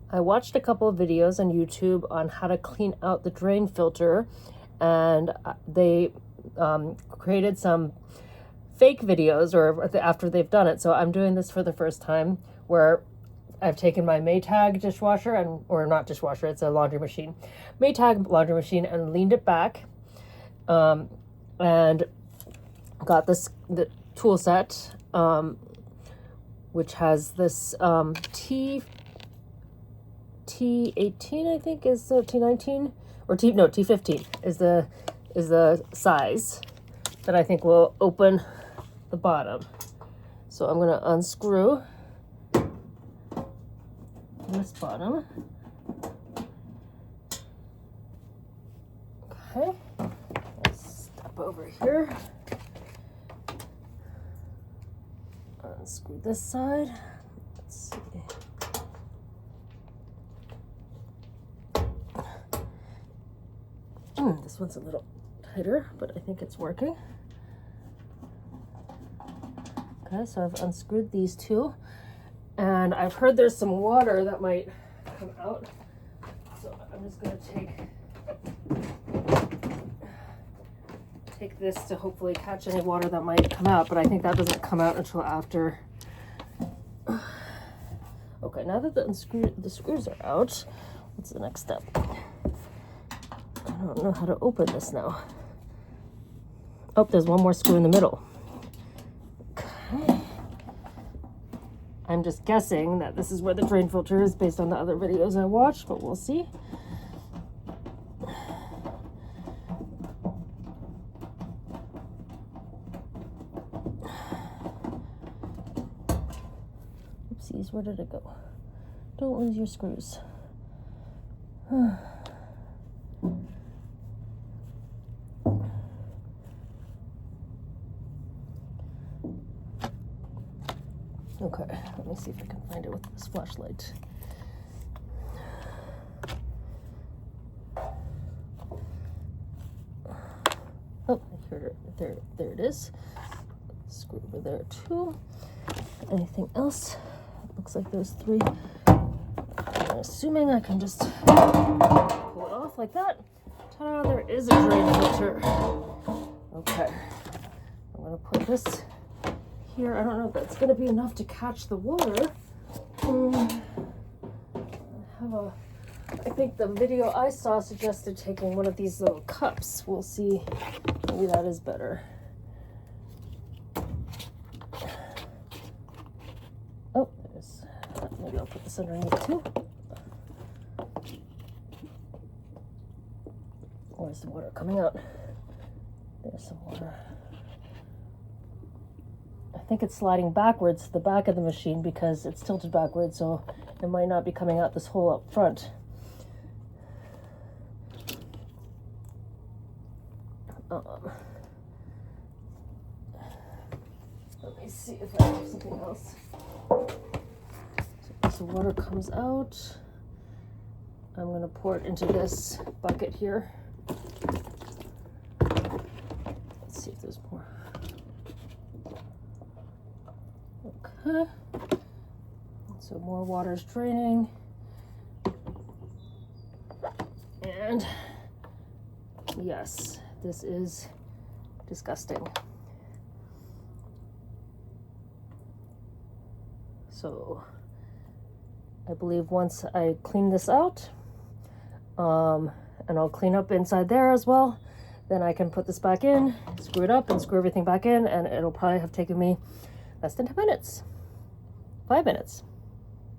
I watched a couple of videos on YouTube on how to clean out the drain filter, and they created some fake videos or after they've done it. So I'm doing this for the first time, where I've taken my Maytag dishwasher or not dishwasher, it's a laundry machine, Maytag laundry machine, and leaned it back, and got the tool set, which has this T15, I think is the T19 or T15 is the size that I think will open the bottom. So I'm gonna unscrew this bottom. Okay, let's step over here. Unscrew this side. Let's see. This one's a little tighter, but I think it's working. Okay, so I've unscrewed these two, and I've heard there's some water that might come out, so I'm just going to take this to hopefully catch any water that might come out, but I think that doesn't come out until after. Okay, now that the screws are out, what's the next step? I don't know how to open this now. Oh, there's one more screw in the middle. Okay. I'm just guessing that this is where the drain filter is based on the other videos I watched, but we'll see. Oopsies, where did it go? Don't lose your screws. Okay, let me see if I can find it with this flashlight. Oh, there it is. Screw over there too. Anything else? Looks like those three. I'm assuming I can just pull it off like that. Ta-da, there is a drain filter. Okay, I'm gonna put this here. I don't know if that's going to be enough to catch the water. I think the video I saw suggested taking one of these little cups. We'll see. Maybe that is better. Oh, there's. Maybe I'll put this underneath too. Where's the water coming out? There's some water. I think it's sliding backwards to the back of the machine because it's tilted backwards, so it might not be coming out this hole up front. Let me see if I have something else. So as the water comes out, I'm going to pour it into this bucket here. Let's see if there's more. Okay, so more water's draining, and yes, this is disgusting. So I believe once I clean this out, and I'll clean up inside there as well, then I can put this back in, screw it up, and screw everything back in, and it'll probably have taken me less than 10 minutes. 5 minutes.